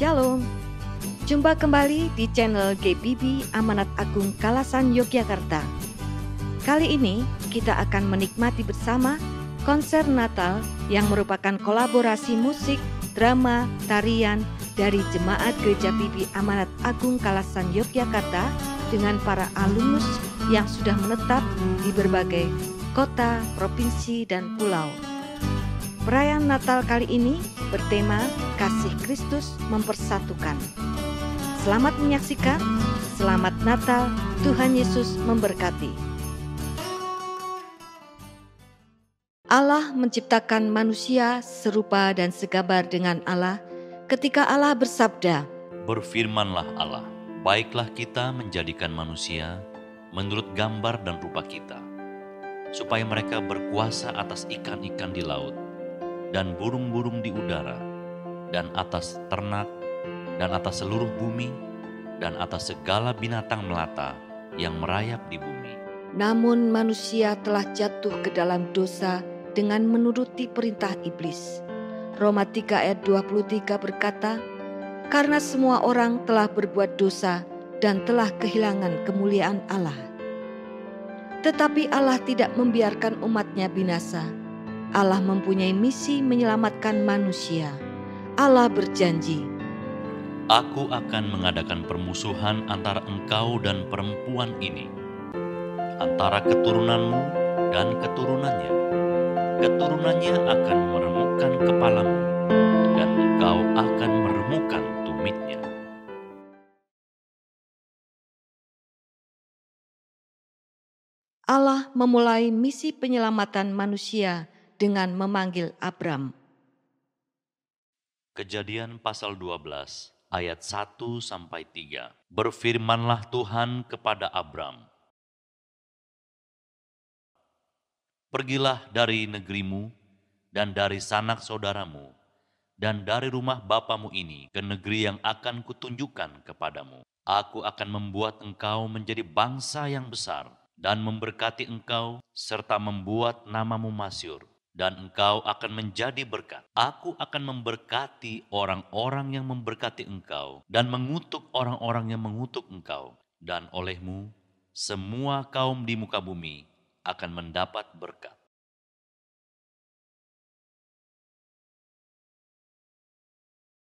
Shalom, jumpa kembali di channel GBB Amanat Agung Kalasan Yogyakarta. Kali ini kita akan menikmati bersama konser Natal yang merupakan kolaborasi musik, drama, tarian dari Jemaat Gereja BB Amanat Agung Kalasan Yogyakarta dengan para alumnus yang sudah menetap di berbagai kota, provinsi, dan pulau. Perayaan Natal kali ini bertema Kasih Kristus Mempersatukan. Selamat menyaksikan, selamat Natal, Tuhan Yesus memberkati. Allah menciptakan manusia serupa dan segambar dengan Allah ketika Allah bersabda, "Berfirmanlah Allah, baiklah kita menjadikan manusia menurut gambar dan rupa kita, supaya mereka berkuasa atas ikan-ikan di laut, dan burung-burung di udara, dan atas ternak, dan atas seluruh bumi, dan atas segala binatang melata yang merayap di bumi." Namun manusia telah jatuh ke dalam dosa dengan menuruti perintah iblis. Roma 3 ayat 23 berkata, "Karena semua orang telah berbuat dosa dan telah kehilangan kemuliaan Allah." Tetapi Allah tidak membiarkan umatnya binasa. Allah mempunyai misi menyelamatkan manusia. Allah berjanji, "Aku akan mengadakan permusuhan antara engkau dan perempuan ini, antara keturunanmu dan keturunannya. Keturunannya akan meremukkan kepalamu, dan engkau akan meremukkan tumitnya." Allah memulai misi penyelamatan manusia dengan memanggil Abram. Kejadian pasal 12 ayat 1-3. Berfirmanlah Tuhan kepada Abram, "Pergilah dari negerimu dan dari sanak saudaramu dan dari rumah bapamu ini ke negeri yang akan kutunjukkan kepadamu. Aku akan membuat engkau menjadi bangsa yang besar dan memberkati engkau serta membuat namamu masyhur. Dan engkau akan menjadi berkat. Aku akan memberkati orang-orang yang memberkati engkau dan mengutuk orang-orang yang mengutuk engkau. Dan olehmu semua kaum di muka bumi akan mendapat berkat."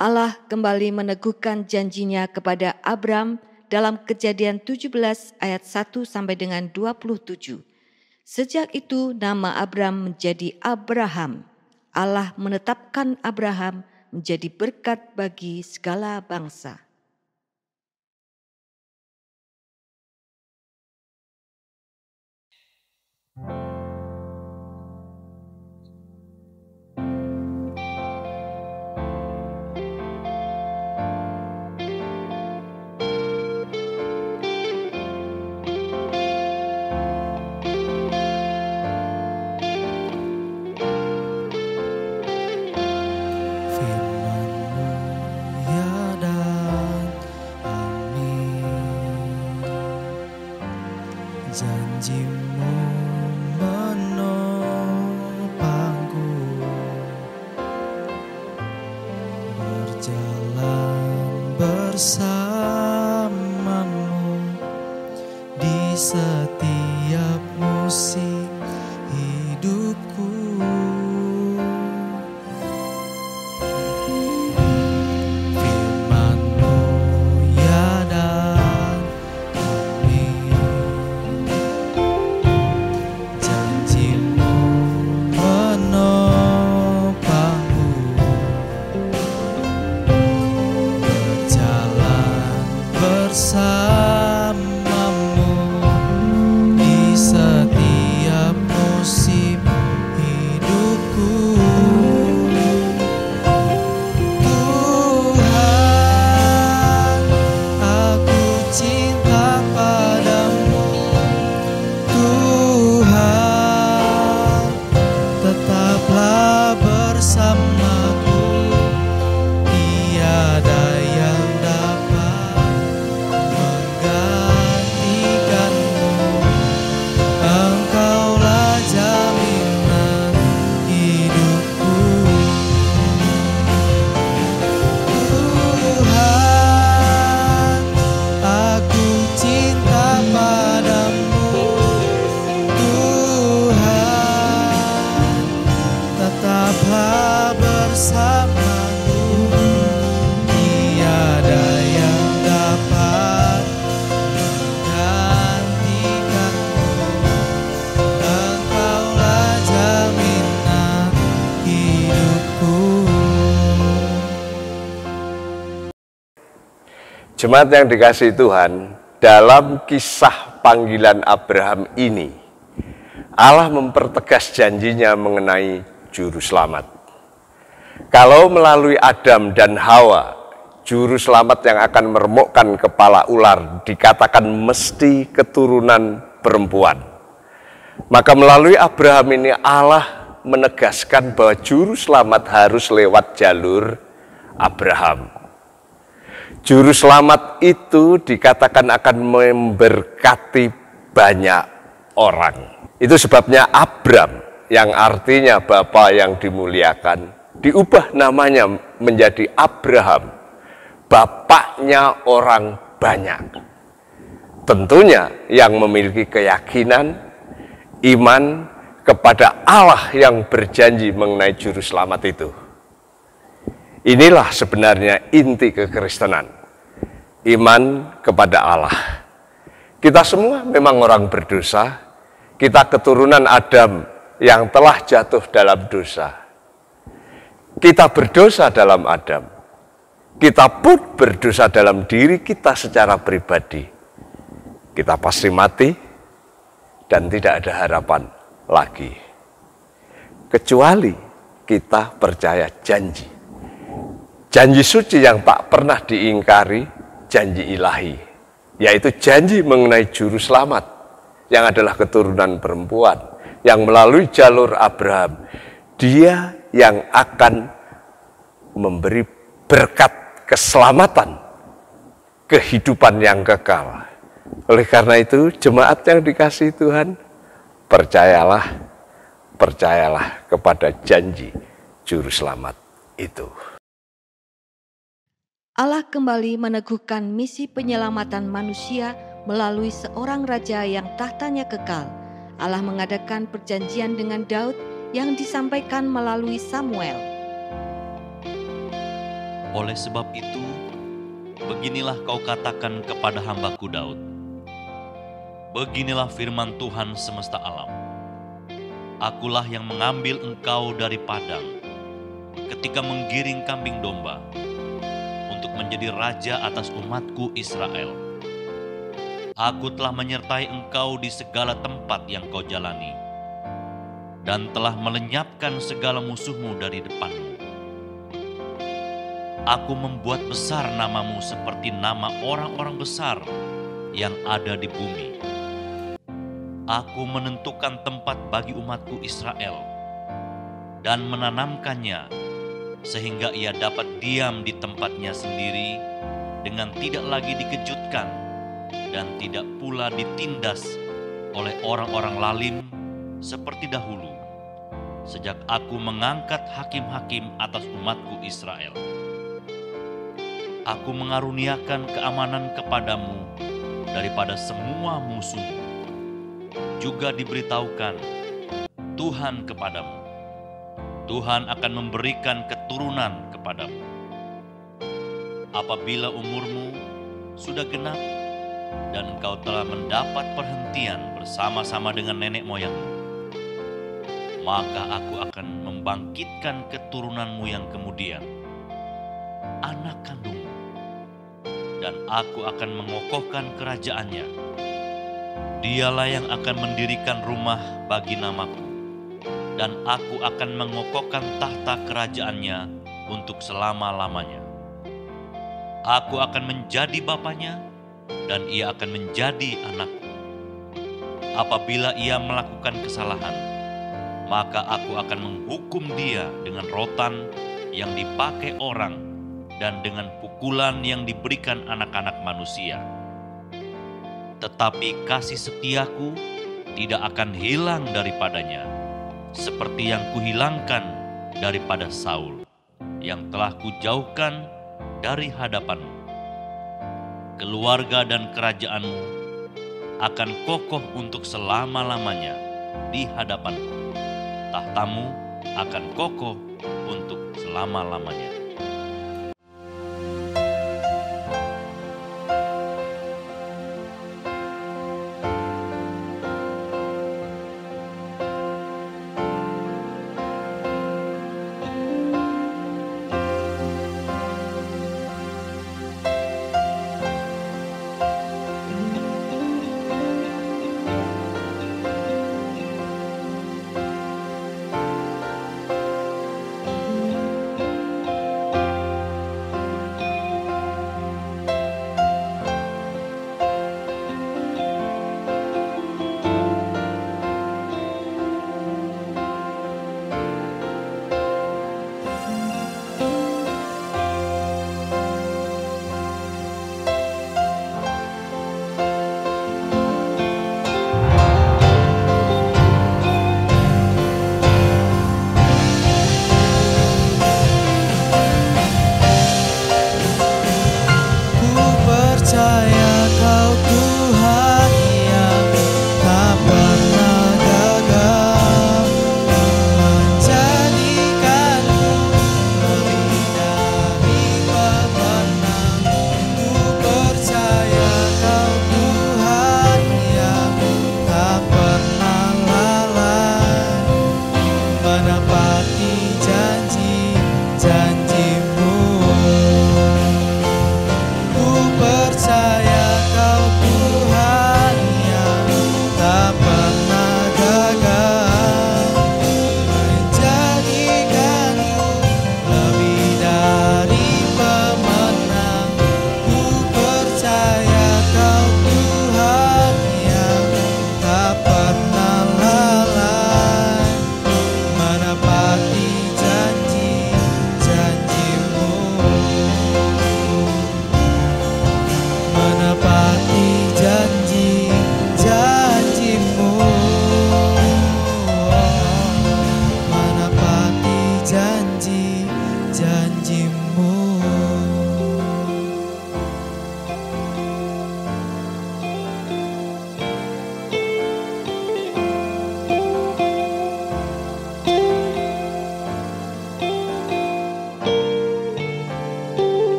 Allah kembali meneguhkan janjinya kepada Abram dalam Kejadian 17 ayat 1 sampai dengan 27. Sejak itu nama Abram menjadi Abraham. Allah menetapkan Abraham menjadi berkat bagi segala bangsa. Janjimu menopangku, berjalan bersamamu di setiap musim hidupku. Firman-Mu ya dan amin. Janjimu menopangku, berjalan bersamamu Jemaat yang dikasihi Tuhan, dalam kisah panggilan Abraham ini, Allah mempertegas janjinya mengenai juru selamat. Kalau melalui Adam dan Hawa, juru selamat yang akan meremukkan kepala ular dikatakan mesti keturunan perempuan. Maka melalui Abraham ini Allah menegaskan bahwa juru selamat harus lewat jalur Abraham. Juru selamat itu dikatakan akan memberkati banyak orang. Itu sebabnya Abram, yang artinya Bapa yang dimuliakan, diubah namanya menjadi Abraham, bapaknya orang banyak. Tentunya yang memiliki keyakinan, iman kepada Allah yang berjanji mengenai juru selamat itu. Inilah sebenarnya inti kekristenan, iman kepada Allah. Kita semua memang orang berdosa, kita keturunan Adam yang telah jatuh dalam dosa. Kita berdosa dalam Adam, kita pun berdosa dalam diri kita secara pribadi. Kita pasti mati dan tidak ada harapan lagi. Kecuali kita percaya janji. Janji suci yang tak pernah diingkari, janji ilahi. Yaitu janji mengenai juru selamat yang adalah keturunan perempuan. Yang melalui jalur Abraham, dia yang akan memberi berkat keselamatan, kehidupan yang kekal. Oleh karena itu, jemaat yang dikasihi Tuhan, percayalah kepada janji juru selamat itu. Allah kembali meneguhkan misi penyelamatan manusia melalui seorang raja yang tahtanya kekal. Allah mengadakan perjanjian dengan Daud yang disampaikan melalui Samuel. Oleh sebab itu, beginilah kau katakan kepada hambaku Daud. Beginilah firman Tuhan semesta alam. Akulah yang mengambil engkau dari padang ketika menggiring kambing domba untuk menjadi raja atas umatku Israel. Aku telah menyertai engkau di segala tempat yang kau jalani dan telah melenyapkan segala musuhmu dari depanmu. Aku membuat besar namamu seperti nama orang-orang besar yang ada di bumi. Aku menentukan tempat bagi umatku Israel dan menanamkannya sehingga ia dapat diam di tempatnya sendiri dengan tidak lagi dikejutkan dan tidak pula ditindas oleh orang-orang lalim seperti dahulu, sejak aku mengangkat hakim-hakim atas umatku Israel. Aku mengaruniakan keamanan kepadamu daripada semua musuh. Juga diberitahukan Tuhan kepadamu. Tuhan akan memberikan keturunan kepadamu. Apabila umurmu sudah genap dan engkau telah mendapat perhentian bersama-sama dengan nenek moyangmu, maka aku akan membangkitkan keturunanmu yang kemudian, anak kandungmu, dan aku akan mengokohkan kerajaannya. Dialah yang akan mendirikan rumah bagi namaku, dan aku akan mengokohkan tahta kerajaannya untuk selama-lamanya. Aku akan menjadi bapanya, dan ia akan menjadi anakku. Apabila ia melakukan kesalahan, maka aku akan menghukum dia dengan rotan yang dipakai orang dan dengan pukulan yang diberikan anak-anak manusia. Tetapi kasih setiaku tidak akan hilang daripadanya, seperti yang kuhilangkan daripada Saul, yang telah kujauhkan dari hadapanmu. Keluarga dan kerajaanmu akan kokoh untuk selama-lamanya di hadapanku. Tahtamu akan kokoh untuk selama-lamanya.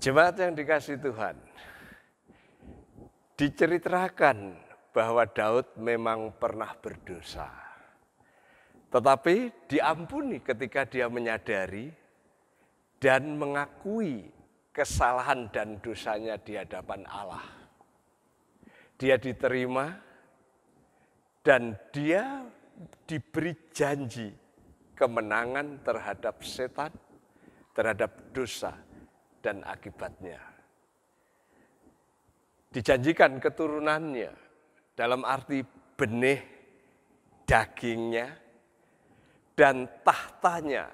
Jemaat yang dikasihi Tuhan, diceritakan bahwa Daud memang pernah berdosa. Tetapi diampuni ketika dia menyadari dan mengakui kesalahan dan dosanya di hadapan Allah. Dia diterima dan dia diberi janji kemenangan terhadap setan, terhadap dosa dan akibatnya. Dijanjikan keturunannya dalam arti benih dagingnya dan tahtanya,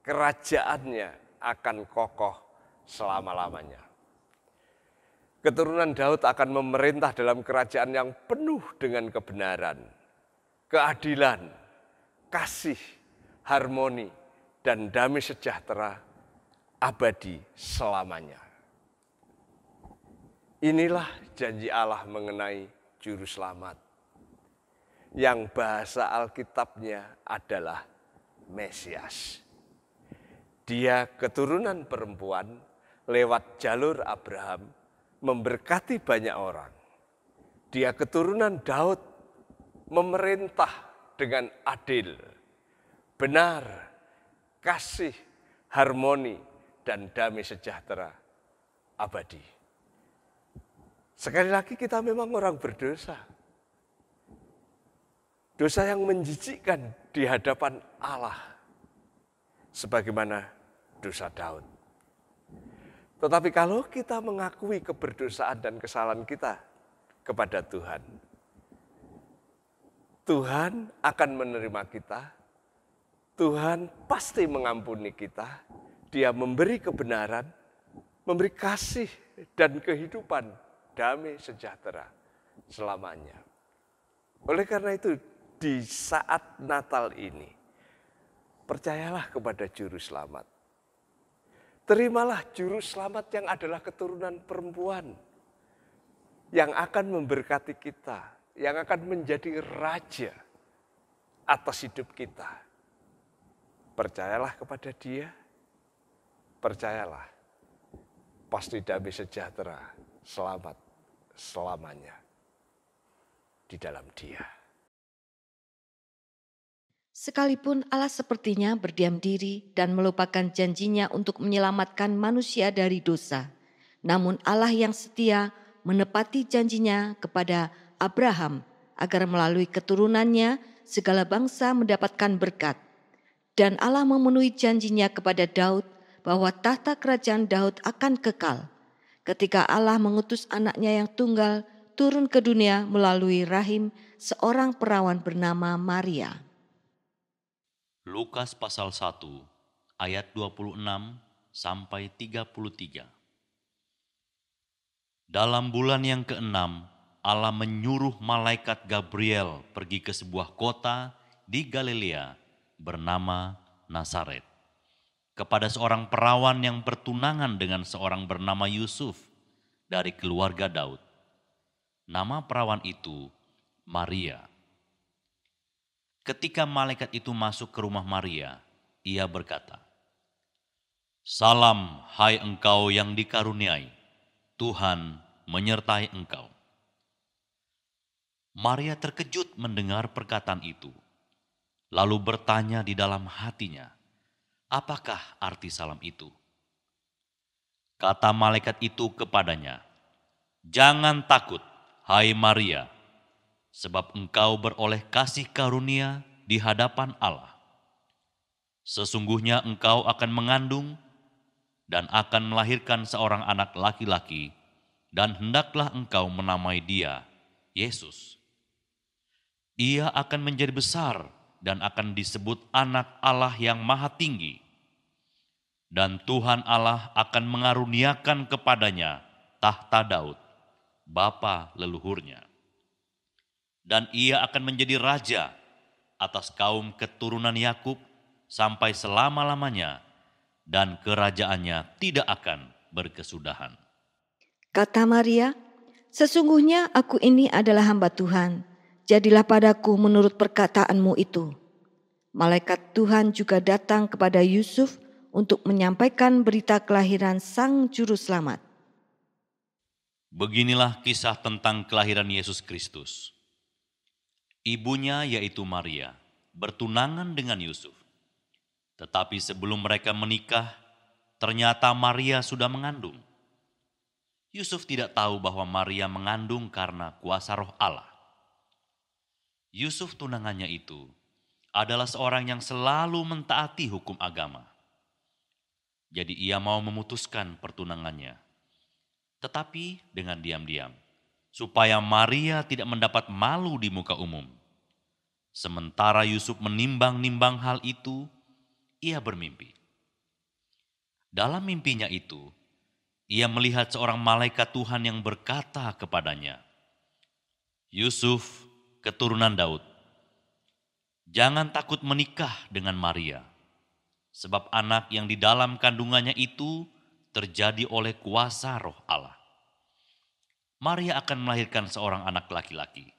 kerajaannya akan kokoh selama-lamanya. Keturunan Daud akan memerintah dalam kerajaan yang penuh dengan kebenaran, keadilan, kasih, harmoni, dan damai sejahtera abadi selamanya. Inilah janji Allah mengenai Juru Selamat, yang bahasa Alkitabnya adalah Mesias. Dia keturunan perempuan lewat jalur Abraham, memberkati banyak orang. Dia keturunan Daud, memerintah dengan adil, benar, kasih, harmoni, dan damai sejahtera abadi. Sekali lagi kita memang orang berdosa. Dosa yang menjijikkan di hadapan Allah. Sebagaimana dosa Daud. Tetapi kalau kita mengakui keberdosaan dan kesalahan kita kepada Tuhan, Tuhan akan menerima kita. Tuhan pasti mengampuni kita. Dia memberi kebenaran, memberi kasih dan kehidupan damai sejahtera selamanya. Oleh karena itu, di saat Natal ini, percayalah kepada Juru Selamat. Terimalah Juru Selamat yang adalah keturunan perempuan, yang akan memberkati kita, yang akan menjadi raja atas hidup kita. Percayalah kepada Dia, percayalah, pasti damai sejahtera, selamat selamanya di dalam Dia. Sekalipun Allah sepertinya berdiam diri dan melupakan janjinya untuk menyelamatkan manusia dari dosa, namun Allah yang setia menepati janjinya kepada Abraham agar melalui keturunannya segala bangsa mendapatkan berkat. Dan Allah memenuhi janjinya kepada Daud bahwa tahta kerajaan Daud akan kekal. Ketika Allah mengutus anaknya yang tunggal turun ke dunia melalui rahim seorang perawan bernama Maria. Lukas pasal 1 ayat 26 sampai 33. Dalam bulan yang ke-6, Allah menyuruh malaikat Gabriel pergi ke sebuah kota di Galilea bernama Nazaret, kepada seorang perawan yang bertunangan dengan seorang bernama Yusuf dari keluarga Daud. Nama perawan itu Maria. Ketika malaikat itu masuk ke rumah Maria, ia berkata, "Salam, hai engkau yang dikaruniai, Tuhan menyertai engkau." Maria terkejut mendengar perkataan itu, lalu bertanya di dalam hatinya, "Apakah arti salam itu?" Kata malaikat itu kepadanya, "Jangan takut, hai Maria, sebab engkau beroleh kasih karunia di hadapan Allah. Sesungguhnya engkau akan mengandung dan akan melahirkan seorang anak laki-laki, dan hendaklah engkau menamai dia Yesus. Ia akan menjadi besar dan akan disebut anak Allah yang Maha Tinggi. Dan Tuhan Allah akan mengaruniakan kepadanya tahta Daud, bapa leluhurnya. Dan ia akan menjadi raja atas kaum keturunan Yakub sampai selama-lamanya, dan kerajaannya tidak akan berkesudahan." Kata Maria, "Sesungguhnya aku ini adalah hamba Tuhan, jadilah padaku menurut perkataanmu itu." Malaikat Tuhan juga datang kepada Yusuf, untuk menyampaikan berita kelahiran Sang Juru Selamat. Beginilah kisah tentang kelahiran Yesus Kristus. Ibunya yaitu Maria bertunangan dengan Yusuf. Tetapi sebelum mereka menikah, ternyata Maria sudah mengandung. Yusuf tidak tahu bahwa Maria mengandung karena kuasa Roh Allah. Yusuf tunangannya itu adalah seorang yang selalu mentaati hukum agama. Jadi ia mau memutuskan pertunangannya, tetapi dengan diam-diam, supaya Maria tidak mendapat malu di muka umum. Sementara Yusuf menimbang-nimbang hal itu, ia bermimpi. Dalam mimpinya itu, ia melihat seorang malaikat Tuhan yang berkata kepadanya, "Yusuf, keturunan Daud, jangan takut menikah dengan Maria, sebab anak yang di dalam kandungannya itu terjadi oleh kuasa Roh Allah. Maria akan melahirkan seorang anak laki-laki.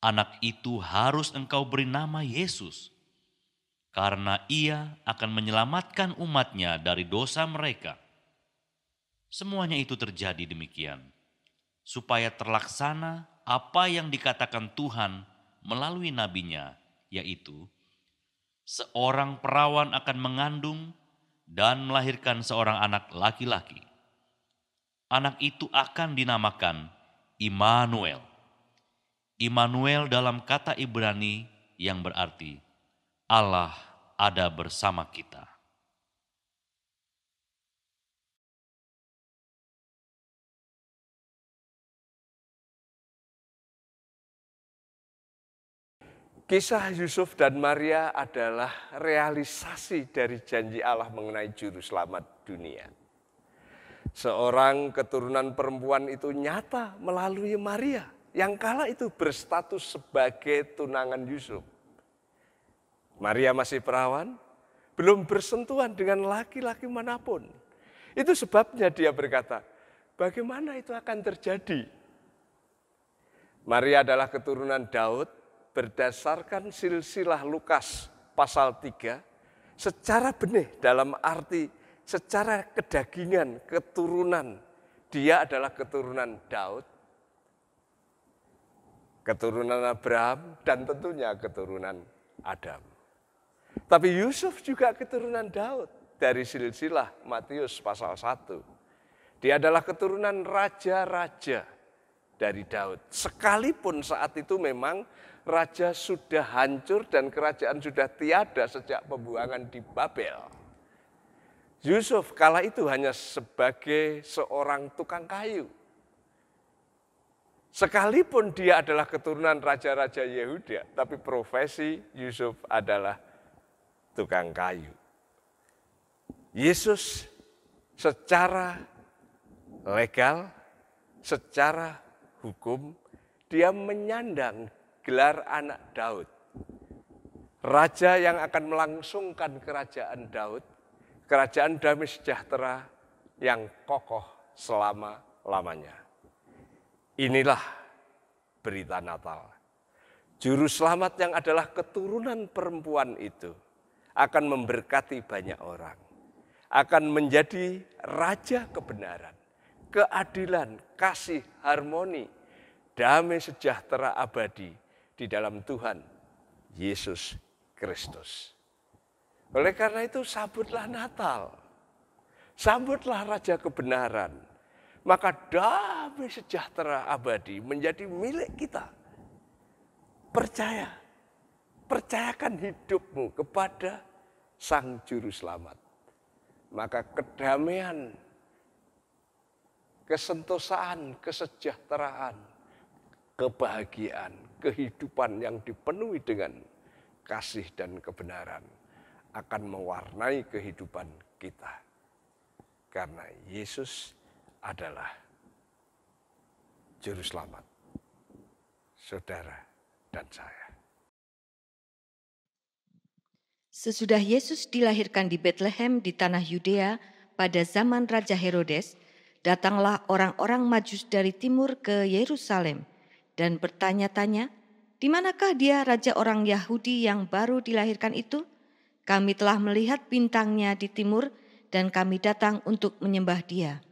Anak itu harus engkau beri nama Yesus, karena ia akan menyelamatkan umatnya dari dosa mereka." Semuanya itu terjadi demikian, supaya terlaksana apa yang dikatakan Tuhan melalui nabinya, yaitu seorang perawan akan mengandung dan melahirkan seorang anak laki-laki. Anak itu akan dinamakan Immanuel. Immanuel dalam kata Ibrani yang berarti Allah ada bersama kita. Kisah Yusuf dan Maria adalah realisasi dari janji Allah mengenai juru selamat dunia. Seorang keturunan perempuan itu nyata melalui Maria, yang kala itu berstatus sebagai tunangan Yusuf. Maria masih perawan, belum bersentuhan dengan laki-laki manapun. Itu sebabnya dia berkata, bagaimana itu akan terjadi? Maria adalah keturunan Daud, berdasarkan silsilah Lukas pasal 3, secara benih dalam arti secara kedagingan, keturunan. Dia adalah keturunan Daud, keturunan Abraham, dan tentunya keturunan Adam. Tapi Yusuf juga keturunan Daud dari silsilah Matius pasal 1. Dia adalah keturunan raja-raja dari Daud. Sekalipun saat itu memang raja sudah hancur dan kerajaan sudah tiada sejak pembuangan di Babel. Yusuf kala itu hanya sebagai seorang tukang kayu. Sekalipun dia adalah keturunan raja-raja Yehuda, tapi profesi Yusuf adalah tukang kayu. Yesus secara legal, secara hukum, dia menyandang gelar anak Daud. Raja yang akan melangsungkan kerajaan Daud, kerajaan damai sejahtera yang kokoh selama-lamanya. Inilah berita Natal. Juru selamat yang adalah keturunan perempuan itu akan memberkati banyak orang. Akan menjadi raja kebenaran, keadilan, kasih, harmoni, damai sejahtera abadi di dalam Tuhan Yesus Kristus. Oleh karena itu sambutlah Natal, sambutlah Raja kebenaran, maka damai sejahtera abadi menjadi milik kita. Percayakan hidupmu kepada Sang Juru Selamat. Maka kedamaian, kesentosaan, kesejahteraan, kebahagiaan, kehidupan yang dipenuhi dengan kasih dan kebenaran akan mewarnai kehidupan kita. Karena Yesus adalah Juru Selamat, saudara dan saya. Sesudah Yesus dilahirkan di Bethlehem di tanah Yudea pada zaman Raja Herodes, datanglah orang-orang Majus dari timur ke Yerusalem dan bertanya-tanya, "Di manakah dia raja orang Yahudi yang baru dilahirkan itu? kami telah melihat bintangnya di timur dan kami datang untuk menyembah Dia."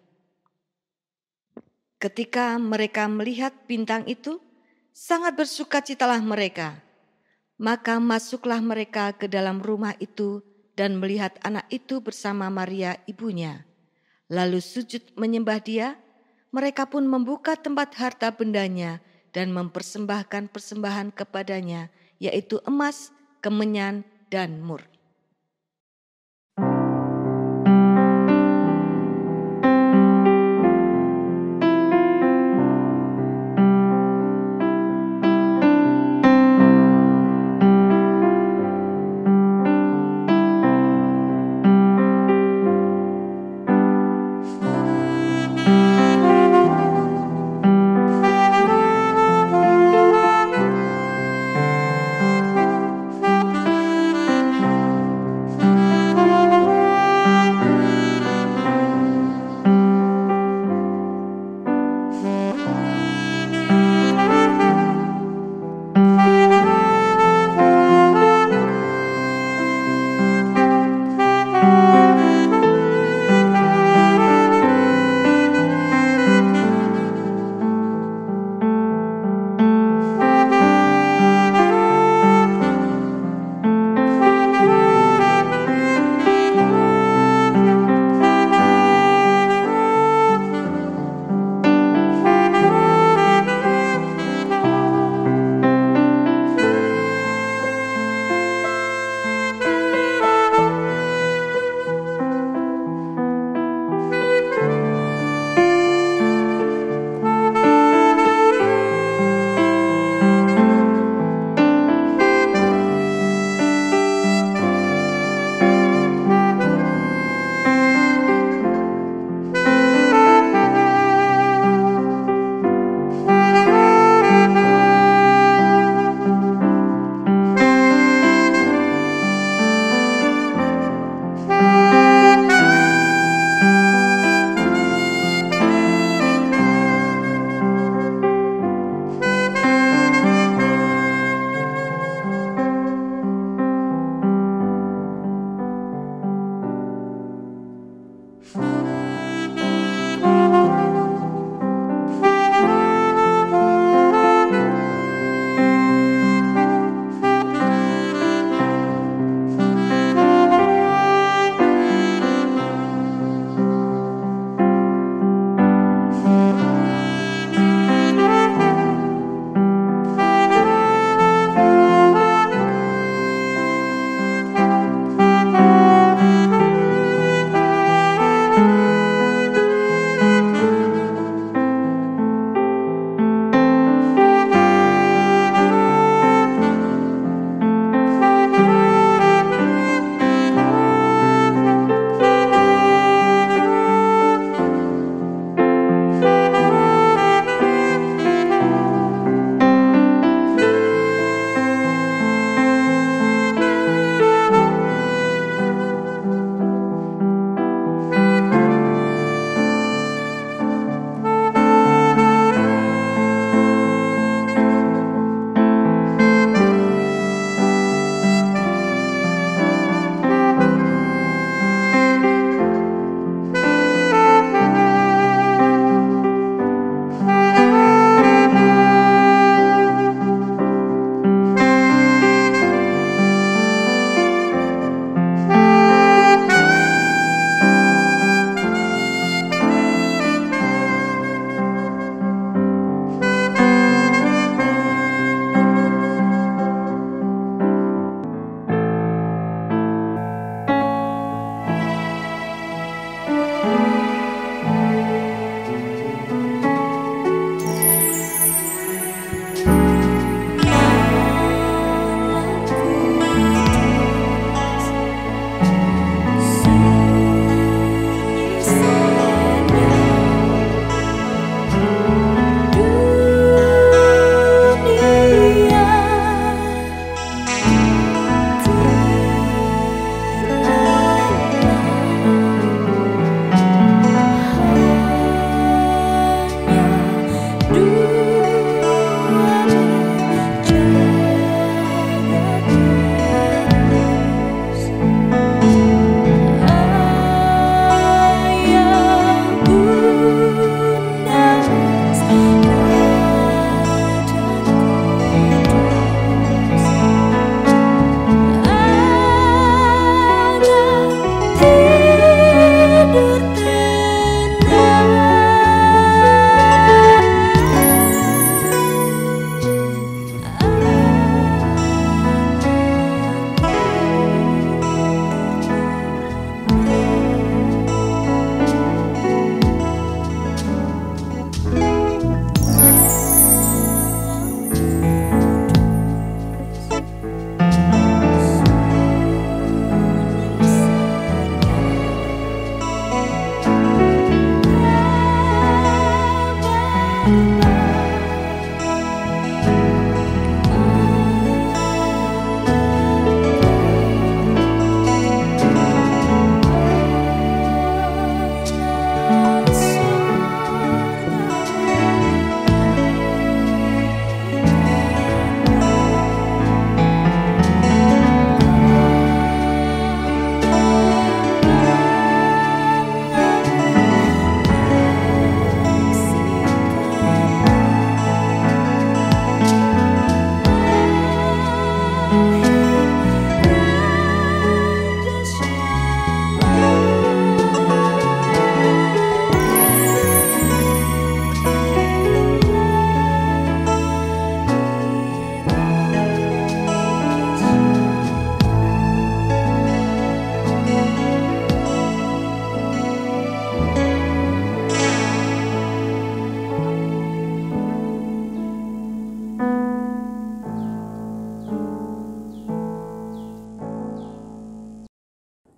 Ketika mereka melihat bintang itu, sangat bersukacitalah mereka. Maka masuklah mereka ke dalam rumah itu dan melihat anak itu bersama Maria ibunya. Lalu sujud menyembah Dia. Mereka pun membuka tempat harta bendanya dan mempersembahkan persembahan kepadanya, yaitu emas, kemenyan, dan mur.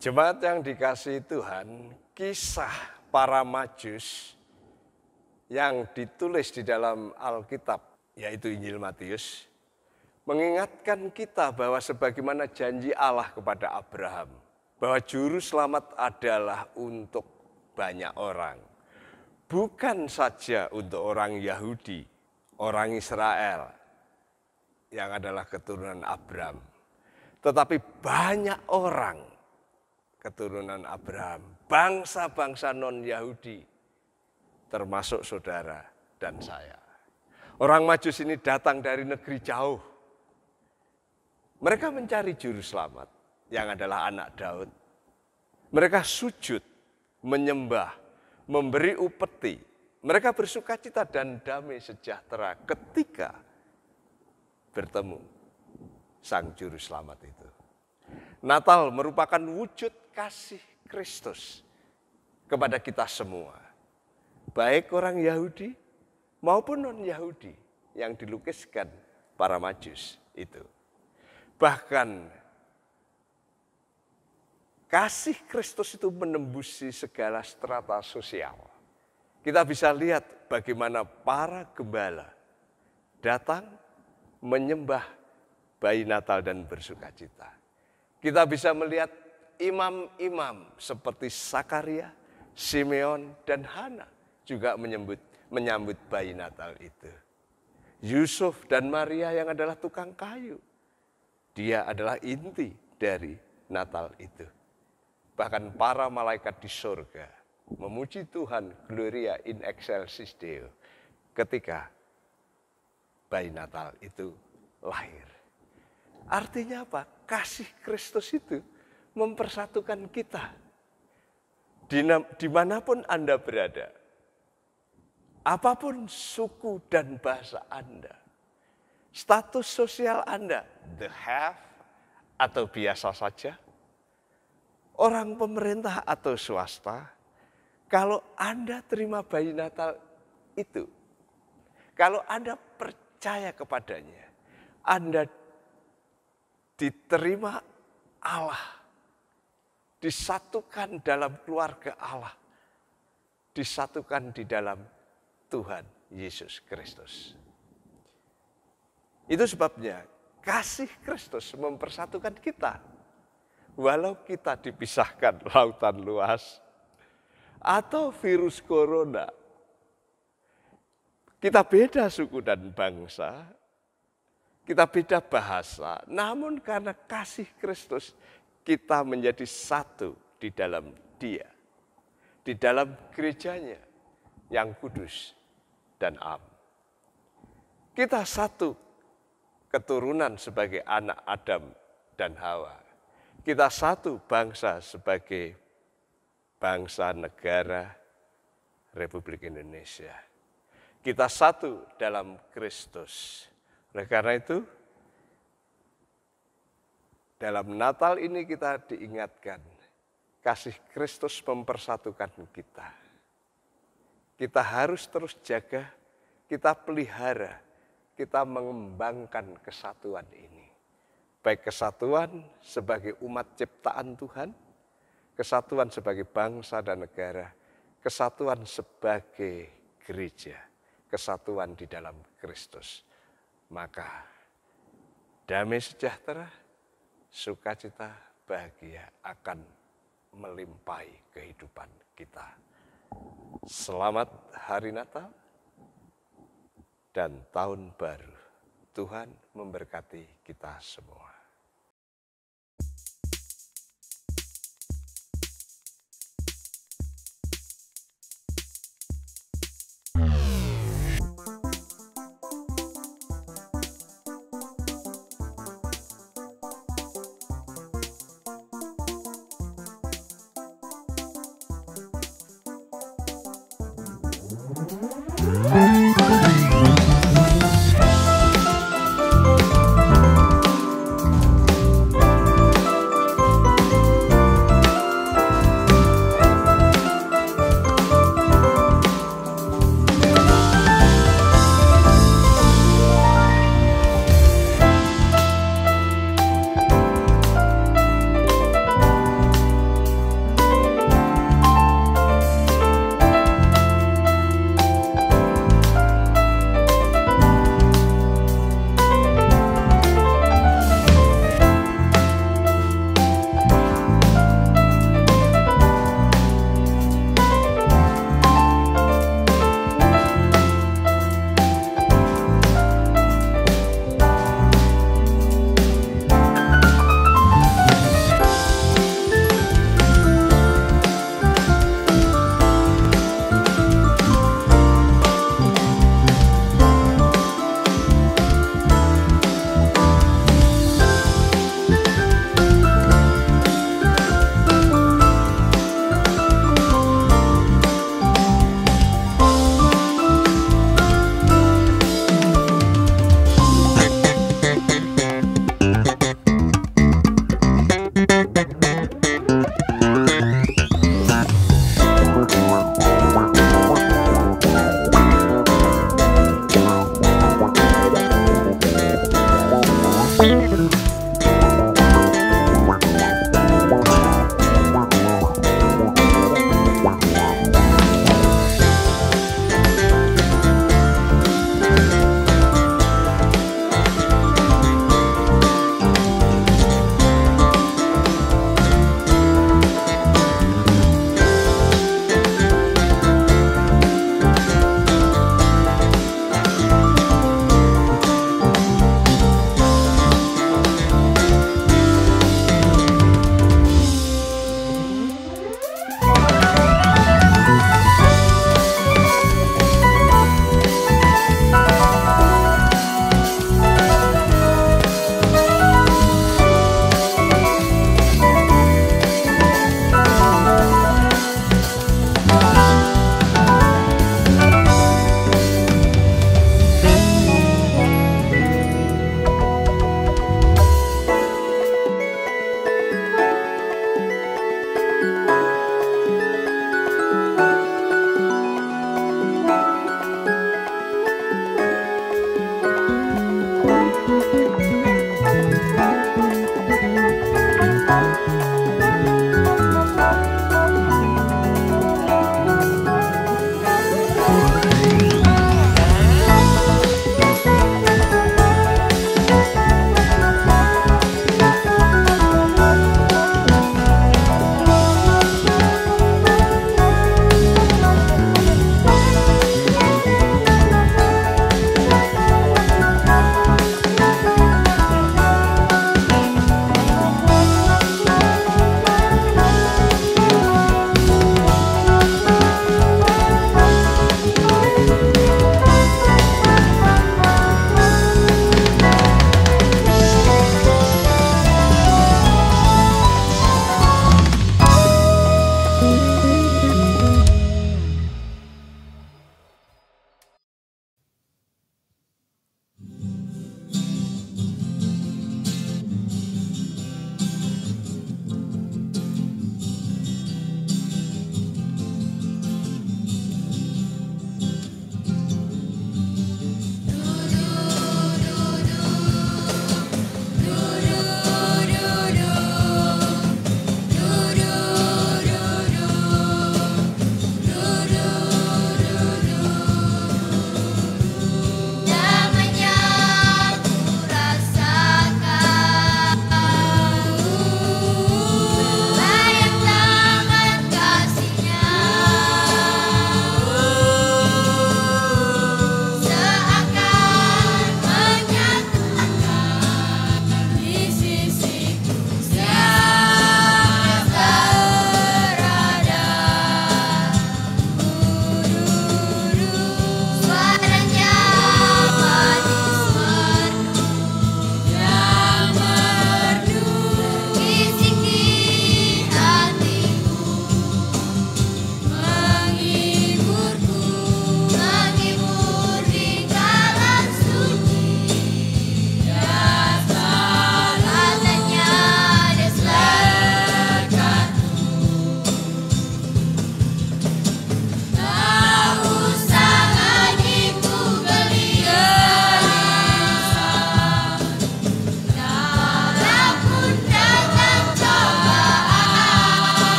Jemaat yang dikasihi Tuhan, kisah para Majus yang ditulis di dalam Alkitab, yaitu Injil Matius, mengingatkan kita bahwa sebagaimana janji Allah kepada Abraham, bahwa juru selamat adalah untuk banyak orang. Bukan saja untuk orang Yahudi, orang Israel yang adalah keturunan Abraham, tetapi banyak orang keturunan Abraham, bangsa-bangsa non-Yahudi, termasuk saudara dan saya. Orang Majus ini datang dari negeri jauh. Mereka mencari juru selamat yang adalah anak Daud. Mereka sujud, menyembah, memberi upeti. Mereka bersukacita dan damai sejahtera ketika bertemu Sang Juru Selamat itu. Natal merupakan wujud kasih Kristus kepada kita semua. Baik orang Yahudi maupun non-Yahudi yang dilukiskan para Majus itu. Bahkan kasih Kristus itu menembusi segala strata sosial. Kita bisa lihat bagaimana para gembala datang menyembah bayi Natal dan bersukacita. Kita bisa melihat imam-imam seperti Sakaria, Simeon, dan Hana juga menyambut bayi Natal itu. Yusuf dan Maria yang adalah tukang kayu. Dia adalah inti dari Natal itu. Bahkan para malaikat di surga memuji Tuhan, Gloria in excelsis Deo, ketika bayi Natal itu lahir. Artinya apa? Kasih Kristus itu mempersatukan kita. Dimanapun Anda berada, apapun suku dan bahasa Anda, status sosial Anda, the have atau biasa saja, orang pemerintah atau swasta, kalau Anda terima bayi Natal itu, kalau Anda percaya kepadanya, Anda diterima Allah, disatukan dalam keluarga Allah, disatukan di dalam Tuhan Yesus Kristus. Itu sebabnya kasih Kristus mempersatukan kita. Walau kita dipisahkan lautan luas atau virus corona, kita beda suku dan bangsa, kita beda bahasa, namun karena kasih Kristus kita menjadi satu di dalam Dia, di dalam gerejanya yang kudus dan am. Kita satu keturunan sebagai anak Adam dan Hawa. Kita satu bangsa sebagai bangsa negara Republik Indonesia. Kita satu dalam Kristus. Oleh karena itu, dalam Natal ini kita diingatkan, kasih Kristus mempersatukan kita. Kita harus terus jaga, kita pelihara, kita mengembangkan kesatuan ini. Baik kesatuan sebagai umat ciptaan Tuhan, kesatuan sebagai bangsa dan negara, kesatuan sebagai gereja, kesatuan di dalam Kristus. Maka damai sejahtera, sukacita, bahagia akan melimpahi kehidupan kita. Selamat Hari Natal dan Tahun Baru. Tuhan memberkati kita semua.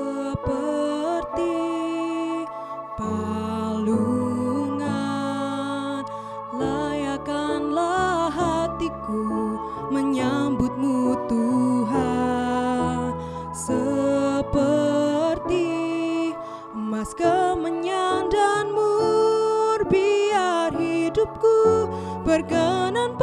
seperti palungan, layakkanlah hatiku menyambutmu Tuhan, seperti emas kemenyan dan mur, biar hidupku berkenan